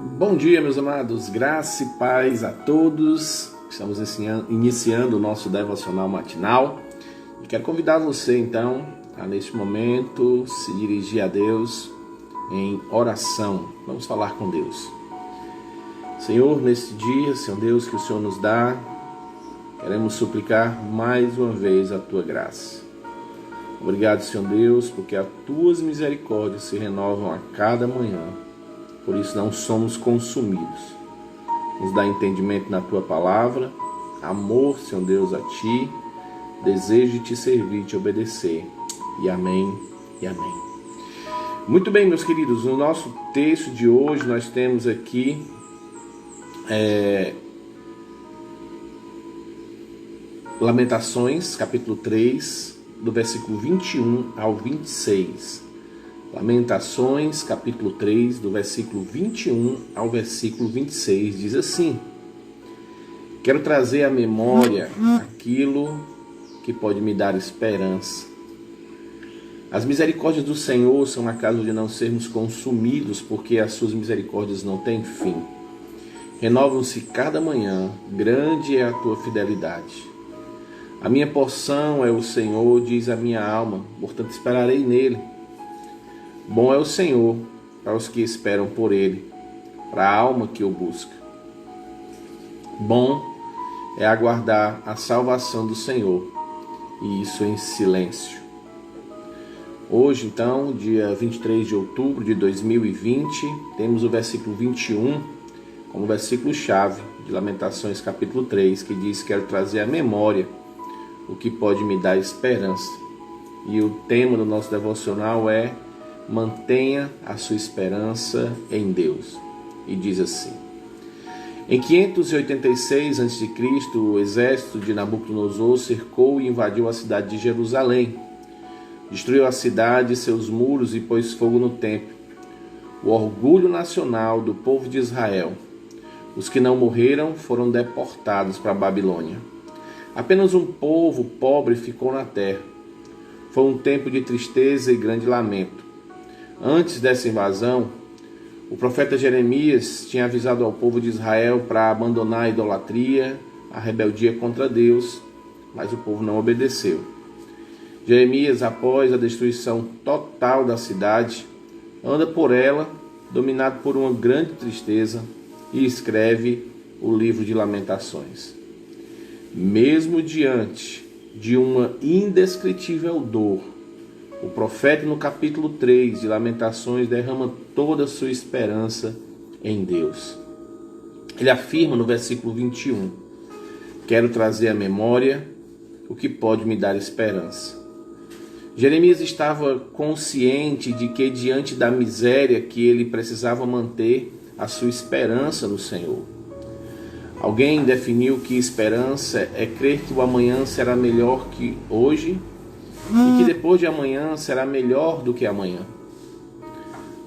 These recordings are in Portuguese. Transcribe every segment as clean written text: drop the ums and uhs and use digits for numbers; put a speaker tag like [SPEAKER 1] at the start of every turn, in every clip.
[SPEAKER 1] Bom dia, meus amados, graça e paz a todos. Estamos iniciando o nosso devocional matinal e quero convidar você então a neste momento se dirigir a Deus em oração. Vamos falar com Deus. Senhor, neste dia, Senhor Deus, que o Senhor nos dá, queremos suplicar mais uma vez a Tua graça. Obrigado, Senhor Deus, porque as Tuas misericórdias se renovam a cada manhã. Por isso não somos consumidos. Nos dá entendimento na Tua palavra, amor, Senhor Deus, a Ti, desejo de Te servir, Te obedecer. E amém, e amém. Muito bem, meus queridos, no nosso texto de hoje nós temos aqui Lamentações, capítulo 3, do versículo 21 ao 26. Lamentações, capítulo 3, do versículo 21 ao versículo 26, diz assim: quero trazer à memória aquilo que pode me dar esperança. As misericórdias do Senhor são a causa de não sermos consumidos, porque as suas misericórdias não têm fim. Renovam-se cada manhã, grande é a tua fidelidade. A minha porção é o Senhor, diz a minha alma, portanto esperarei nele. Bom é o Senhor para os que esperam por Ele, para a alma que o busca. Bom é aguardar a salvação do Senhor, e isso em silêncio. Hoje, então, dia 23 de outubro de 2020, temos o versículo 21 como versículo-chave de Lamentações, capítulo 3, que diz: quero trazer à memória o que pode me dar esperança. E o tema do nosso devocional é: mantenha a sua esperança em Deus. E diz assim: em 586 a.C., o exército de Nabucodonosor cercou e invadiu a cidade de Jerusalém. Destruiu a cidade e seus muros e pôs fogo no templo, o orgulho nacional do povo de Israel. Os que não morreram foram deportados para a Babilônia. Apenas um povo pobre ficou na terra. Foi um tempo de tristeza e grande lamento. Antes dessa invasão, o profeta Jeremias tinha avisado ao povo de Israel para abandonar a idolatria, a rebeldia contra Deus, mas o povo não obedeceu. Jeremias, após a destruição total da cidade, anda por ela, dominado por uma grande tristeza, e escreve o livro de Lamentações. Mesmo diante de uma indescritível dor, o profeta, no capítulo 3 de Lamentações, derrama toda a sua esperança em Deus. Ele afirma no versículo 21, quero trazer à memória o que pode me dar esperança. Jeremias estava consciente de que, diante da miséria, que ele precisava manter a sua esperança no Senhor. Alguém definiu que esperança é crer que o amanhã será melhor que hoje e que depois de amanhã será melhor do que amanhã.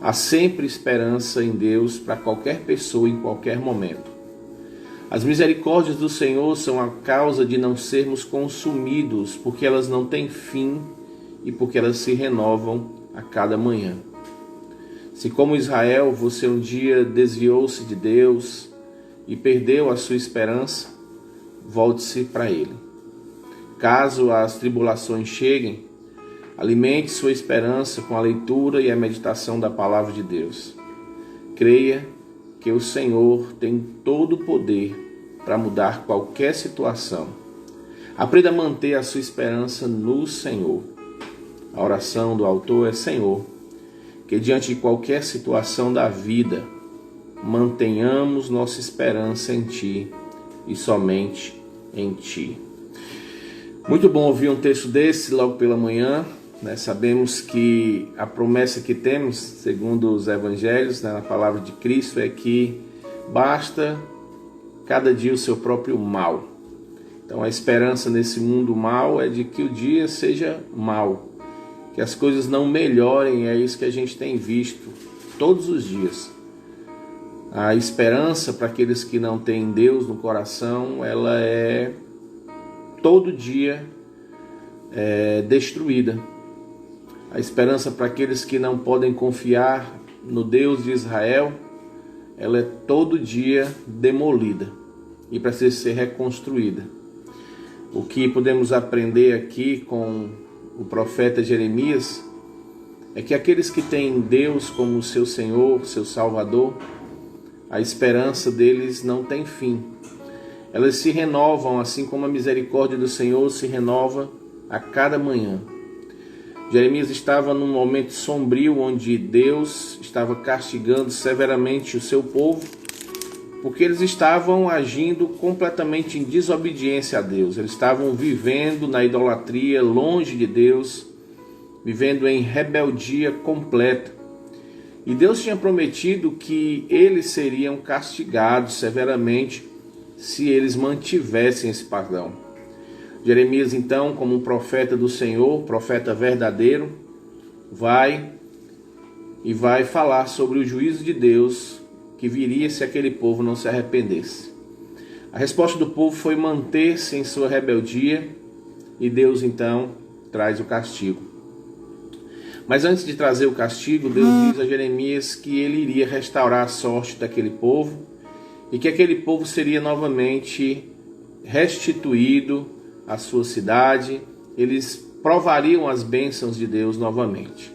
[SPEAKER 1] Há sempre esperança em Deus para qualquer pessoa em qualquer momento. As misericórdias do Senhor são a causa de não sermos consumidos, porque elas não têm fim e porque elas se renovam a cada manhã. Se, como Israel, você um dia desviou-se de Deus e perdeu a sua esperança, volte-se para Ele. Caso as tribulações cheguem, alimente sua esperança com a leitura e a meditação da palavra de Deus. Creia que o Senhor tem todo o poder para mudar qualquer situação. Aprenda a manter a sua esperança no Senhor. A oração do autor é: Senhor, que diante de qualquer situação da vida, mantenhamos nossa esperança em Ti e somente em Ti. Muito bom ouvir um texto desse logo pela manhã, né? Sabemos que a promessa que temos, segundo os evangelhos, né, na palavra de Cristo, é que basta cada dia o seu próprio mal. Então a esperança nesse mundo mal é de que o dia seja mal, que as coisas não melhorem. É isso que a gente tem visto todos os dias. A esperança para aqueles que não têm Deus no coração, ela é todo dia destruída. A esperança para aqueles que não podem confiar no Deus de Israel, ela é todo dia demolida e precisa ser reconstruída. O que podemos aprender aqui com o profeta Jeremias é que aqueles que têm Deus como seu Senhor, seu Salvador, a esperança deles não tem fim. Elas se renovam, assim como a misericórdia do Senhor se renova a cada manhã. Jeremias estava num momento sombrio onde Deus estava castigando severamente o seu povo, porque eles estavam agindo completamente em desobediência a Deus. Eles estavam vivendo na idolatria, longe de Deus, vivendo em rebeldia completa. E Deus tinha prometido que eles seriam castigados severamente se eles mantivessem esse padrão. Jeremias, então, como um profeta do Senhor, profeta verdadeiro, vai falar sobre o juízo de Deus que viria se aquele povo não se arrependesse. A resposta do povo foi manter-se em sua rebeldia e Deus, então, traz o castigo. Mas antes de trazer o castigo, Deus diz a Jeremias que ele iria restaurar a sorte daquele povo e que aquele povo seria novamente restituído à sua cidade, eles provariam as bênçãos de Deus novamente.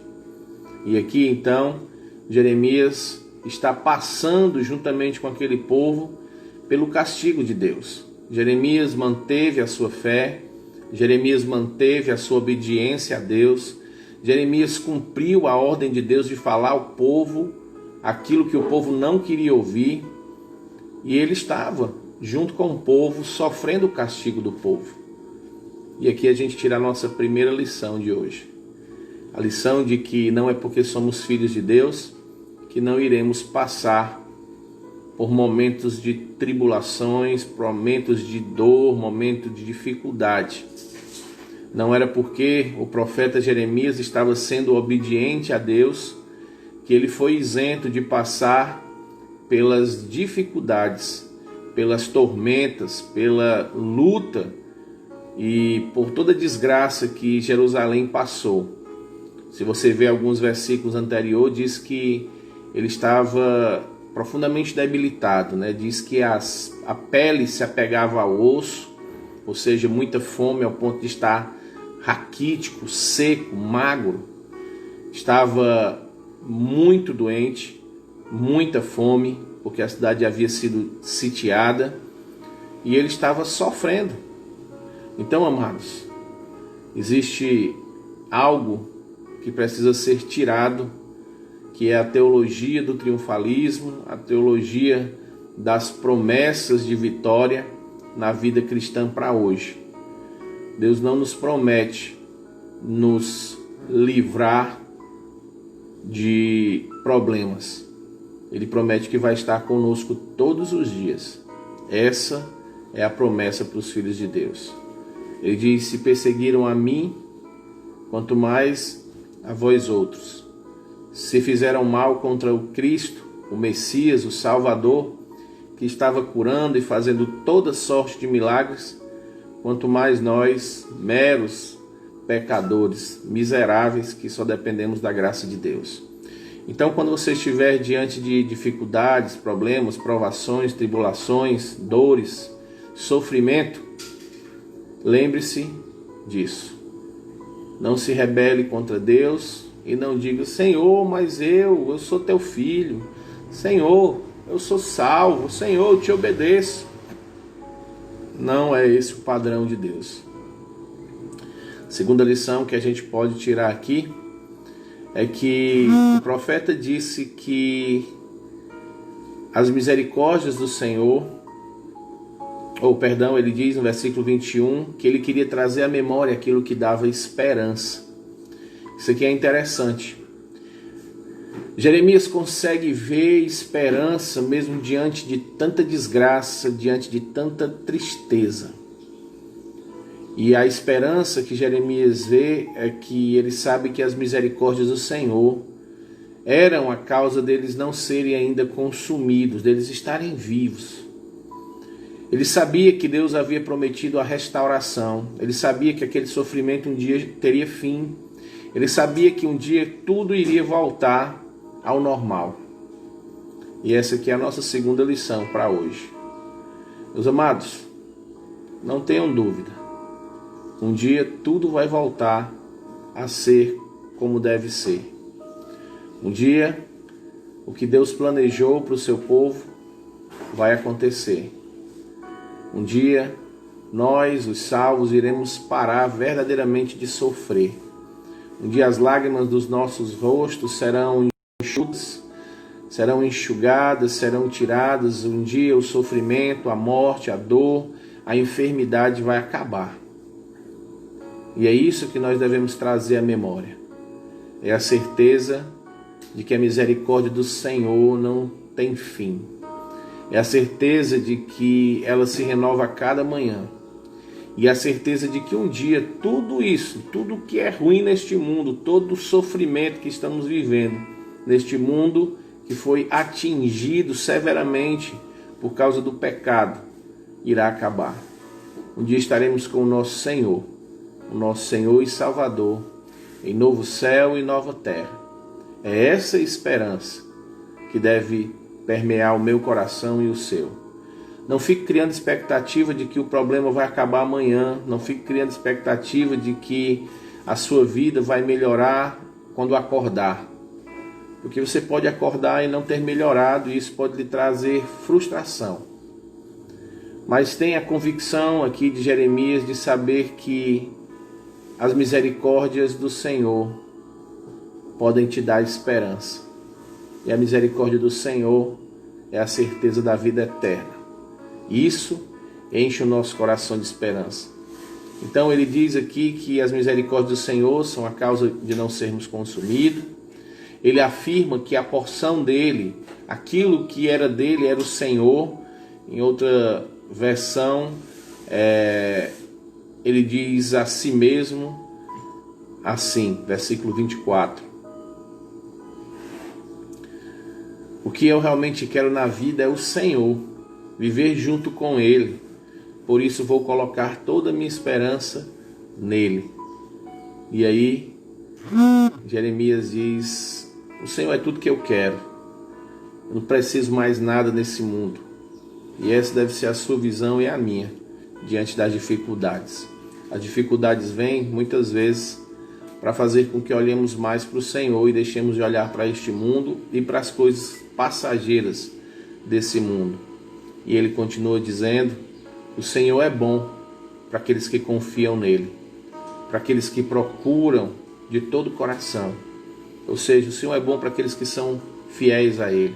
[SPEAKER 1] E aqui então, Jeremias está passando juntamente com aquele povo pelo castigo de Deus. Jeremias manteve a sua fé, Jeremias manteve a sua obediência a Deus, Jeremias cumpriu a ordem de Deus de falar ao povo aquilo que o povo não queria ouvir, e ele estava junto com o povo sofrendo o castigo do povo. E aqui a gente tira a nossa primeira lição de hoje. A lição de que não é porque somos filhos de Deus que não iremos passar por momentos de tribulações, momentos de dor, momentos de dificuldade. Não era porque o profeta Jeremias estava sendo obediente a Deus que ele foi isento de passar pelas dificuldades, pelas tormentas, pela luta e por toda a desgraça que Jerusalém passou. Se você vê alguns versículos anteriores, diz que ele estava profundamente debilitado, né? Diz que a pele se apegava ao osso, ou seja, muita fome ao ponto de estar raquítico, seco, magro. Estava muito doente, muita fome, porque a cidade havia sido sitiada e ele estava sofrendo. Então, amados, existe algo que precisa ser tirado, que é a teologia do triunfalismo, a teologia das promessas de vitória na vida cristã para hoje. Deus não nos promete nos livrar de problemas. Ele promete que vai estar conosco todos os dias. Essa é a promessa para os filhos de Deus. Ele diz: se perseguiram a mim, quanto mais a vós outros. Se fizeram mal contra o Cristo, o Messias, o Salvador, que estava curando e fazendo toda sorte de milagres, quanto mais nós, meros pecadores, miseráveis, que só dependemos da graça de Deus. Então, quando você estiver diante de dificuldades, problemas, provações, tribulações, dores, sofrimento, lembre-se disso. Não se rebele contra Deus e não diga: Senhor, mas eu sou teu filho. Senhor, eu sou salvo. Senhor, eu te obedeço. Não é esse o padrão de Deus. Segunda lição que a gente pode tirar aqui é que o profeta disse que as misericórdias do Senhor, ele diz no versículo 21 que ele queria trazer à memória aquilo que dava esperança. Isso aqui é interessante. Jeremias consegue ver esperança mesmo diante de tanta desgraça, diante de tanta tristeza. E a esperança que Jeremias vê é que ele sabe que as misericórdias do Senhor eram a causa deles não serem ainda consumidos, deles estarem vivos. Ele sabia que Deus havia prometido a restauração. Ele sabia que aquele sofrimento um dia teria fim. Ele sabia que um dia tudo iria voltar ao normal. E essa aqui é a nossa segunda lição para hoje. Meus amados, não tenham dúvida. Um dia tudo vai voltar a ser como deve ser. Um dia, o que Deus planejou para o seu povo vai acontecer. Um dia, nós, os salvos, iremos parar verdadeiramente de sofrer. Um dia as lágrimas dos nossos rostos serão enxugadas, serão tiradas. Um dia o sofrimento, a morte, a dor, a enfermidade vai acabar. E é isso que nós devemos trazer à memória. É a certeza de que a misericórdia do Senhor não tem fim. É a certeza de que ela se renova a cada manhã. E a certeza de que um dia tudo isso, tudo que é ruim neste mundo, todo o sofrimento que estamos vivendo neste mundo que foi atingido severamente por causa do pecado, irá acabar. Um dia estaremos com o nosso Senhor e Salvador, em novo céu e nova terra. É essa esperança que deve permear o meu coração e o seu. Não fique criando expectativa de que o problema vai acabar amanhã. Não fique criando expectativa de que a sua vida vai melhorar quando acordar. Porque você pode acordar e não ter melhorado, e isso pode lhe trazer frustração. Mas tenha a convicção aqui de Jeremias de saber que as misericórdias do Senhor podem te dar esperança. E a misericórdia do Senhor é a certeza da vida eterna. Isso enche o nosso coração de esperança. Então ele diz aqui que as misericórdias do Senhor são a causa de não sermos consumidos. Ele afirma que a porção dele, aquilo que era dele era o Senhor. Em outra versão, ele diz a si mesmo assim, versículo 24. O que eu realmente quero na vida é o Senhor, viver junto com Ele. Por isso vou colocar toda a minha esperança nele. E aí, Jeremias diz: o Senhor é tudo que eu quero. Eu não preciso mais nada nesse mundo. E essa deve ser a sua visão e a minha, diante das dificuldades. As dificuldades vêm, muitas vezes, para fazer com que olhemos mais para o Senhor e deixemos de olhar para este mundo e para as coisas passageiras desse mundo. E ele continua dizendo: o Senhor é bom para aqueles que confiam nele, para aqueles que procuram de todo o coração. Ou seja, o Senhor é bom para aqueles que são fiéis a ele,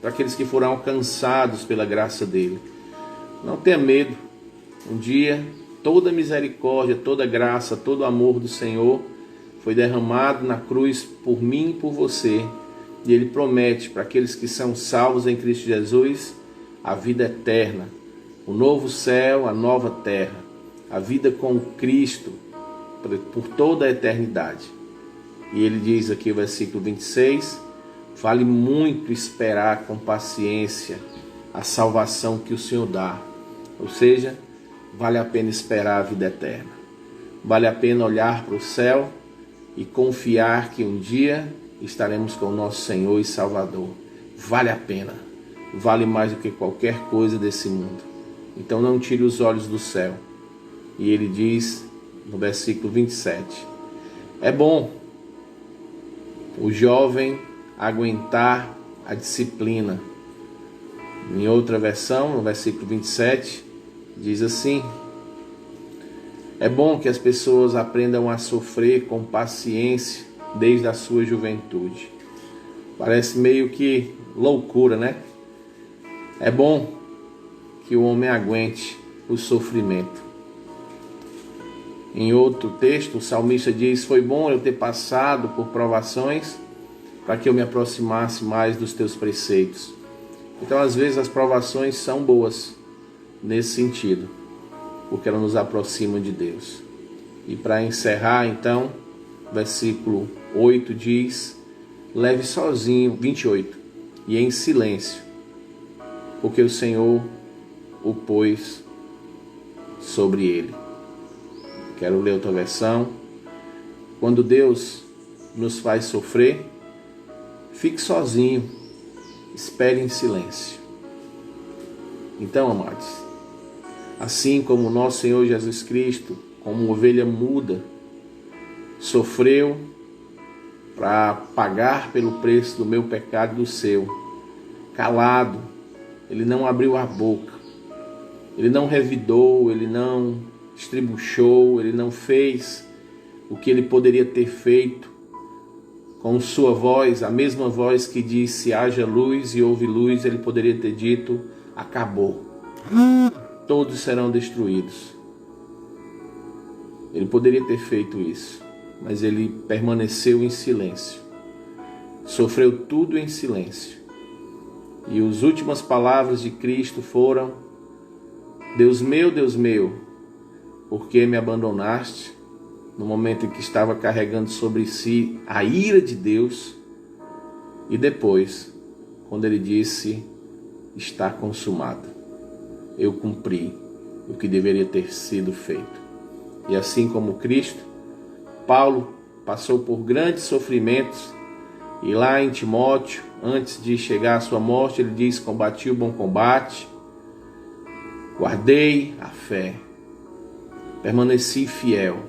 [SPEAKER 1] para aqueles que foram alcançados pela graça dele. Não tenha medo. Um dia toda a misericórdia, toda a graça, todo o amor do Senhor foi derramado na cruz por mim e por você. E ele promete para aqueles que são salvos em Cristo Jesus a vida eterna, o novo céu, a nova terra, a vida com Cristo por toda a eternidade. E ele diz aqui, o versículo 26, vale muito esperar com paciência a salvação que o Senhor dá. Ou seja, vale a pena esperar a vida eterna. Vale a pena olhar para o céu e confiar que um dia estaremos com o nosso Senhor e Salvador. Vale a pena. Vale mais do que qualquer coisa desse mundo. Então não tire os olhos do céu. E ele diz no versículo 27, é bom o jovem aguentar a disciplina. Em outra versão, no versículo 27, diz assim: é bom que as pessoas aprendam a sofrer com paciência desde a sua juventude. Parece meio que loucura, né? É bom que o homem aguente o sofrimento. Em outro texto, o salmista diz: foi bom eu ter passado por provações para que eu me aproximasse mais dos teus preceitos. Então, às vezes, as provações são boas nesse sentido, porque elas nos aproximam de Deus. E para encerrar, então, versículo 8 diz: leve sozinho, 28, e em silêncio, porque o Senhor o pôs sobre ele. Quero ler outra versão. Quando Deus nos faz sofrer, fique sozinho, espere em silêncio. Então, amados, assim como o nosso Senhor Jesus Cristo, como ovelha muda, sofreu para pagar pelo preço do meu pecado e do seu, calado, ele não abriu a boca, ele não revidou, ele não estribuchou, ele não fez o que ele poderia ter feito com sua voz, a mesma voz que disse haja luz e houve luz. Ele poderia ter dito acabou, todos serão destruídos. Ele poderia ter feito isso, mas ele permaneceu em silêncio, sofreu tudo em silêncio. E as últimas palavras de Cristo foram: Deus meu, por que me abandonaste? No momento em que estava carregando sobre si a ira de Deus. E depois, quando ele disse: está consumado, eu cumpri o que deveria ter sido feito. E assim como Cristo, Paulo passou por grandes sofrimentos. E lá em Timóteo, antes de chegar à sua morte, ele diz: combati o bom combate, guardei a fé, permaneci fiel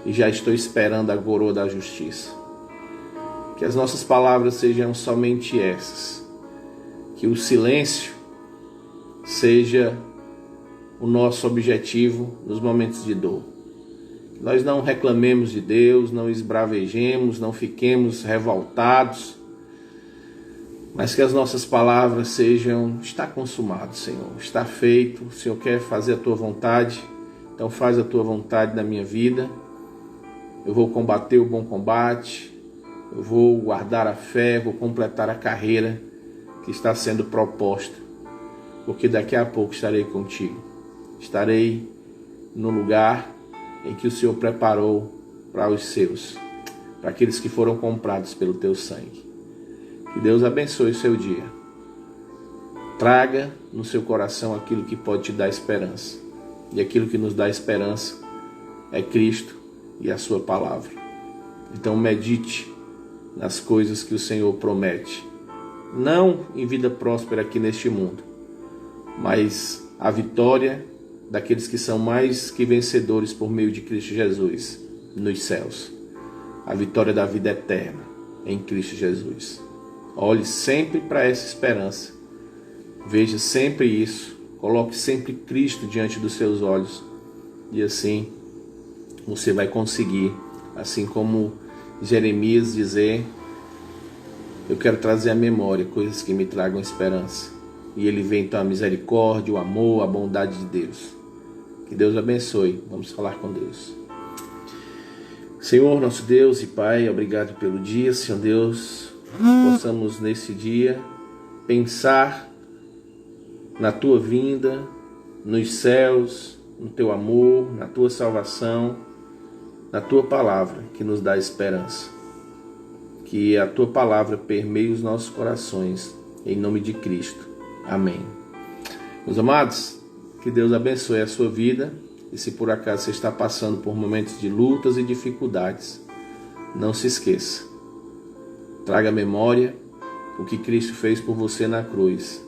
[SPEAKER 1] e já estou esperando a coroa da justiça. Que as nossas palavras sejam somente essas, que o silêncio seja o nosso objetivo nos momentos de dor. Que nós não reclamemos de Deus, não esbravejemos, não fiquemos revoltados, mas que as nossas palavras sejam: está consumado, Senhor, está feito, o Senhor quer fazer a tua vontade, então faz a tua vontade na minha vida. Eu vou combater o bom combate, eu vou guardar a fé, vou completar a carreira que está sendo proposta, porque daqui a pouco estarei contigo, estarei no lugar em que o Senhor preparou para os seus, para aqueles que foram comprados pelo teu sangue. Que Deus abençoe o seu dia. Traga no seu coração aquilo que pode te dar esperança. E aquilo que nos dá esperança é Cristo e a sua palavra. Então medite nas coisas que o Senhor promete. Não em vida próspera aqui neste mundo, mas a vitória daqueles que são mais que vencedores por meio de Cristo Jesus nos céus. A vitória da vida eterna em Cristo Jesus. Olhe sempre para essa esperança. Veja sempre isso. Coloque sempre Cristo diante dos seus olhos. E assim você vai conseguir, assim como Jeremias dizer: eu quero trazer à memória coisas que me tragam esperança. E ele vê então a misericórdia, o amor, a bondade de Deus. Que Deus abençoe. Vamos falar com Deus. Senhor, nosso Deus e Pai, obrigado pelo dia, Senhor Deus. Possamos nesse dia pensar na tua vinda, nos céus, no teu amor, na tua salvação, na tua palavra que nos dá esperança. Que a tua palavra permeie os nossos corações, em nome de Cristo. Amém. Meus amados, que Deus abençoe a sua vida. E se por acaso você está passando por momentos de lutas e dificuldades, não se esqueça. Traga à memória o que Cristo fez por você na cruz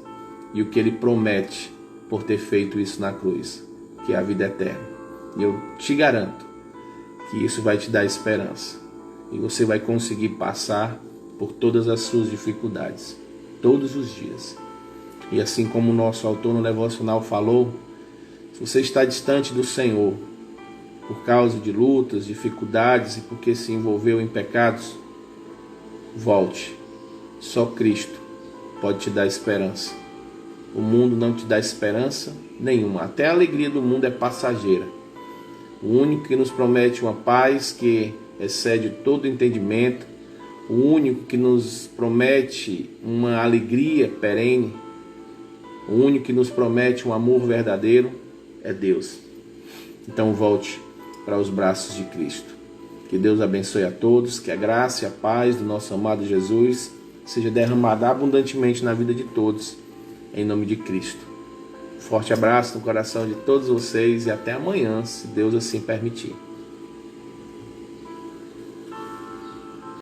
[SPEAKER 1] e o que Ele promete por ter feito isso na cruz, que é a vida eterna. E eu te garanto que isso vai te dar esperança. E você vai conseguir passar por todas as suas dificuldades, todos os dias. E assim como o nosso autor no devocional falou, se você está distante do Senhor por causa de lutas, dificuldades e porque se envolveu em pecados, volte. Só Cristo pode te dar esperança. O mundo não te dá esperança nenhuma. Até a alegria do mundo é passageira. O único que nos promete uma paz que excede todo entendimento, o único que nos promete uma alegria perene, o único que nos promete um amor verdadeiro é Deus. Então volte para os braços de Cristo. Que Deus abençoe a todos, que a graça e a paz do nosso amado Jesus seja derramada abundantemente na vida de todos, em nome de Cristo. Forte abraço no coração de todos vocês e até amanhã, se Deus assim permitir.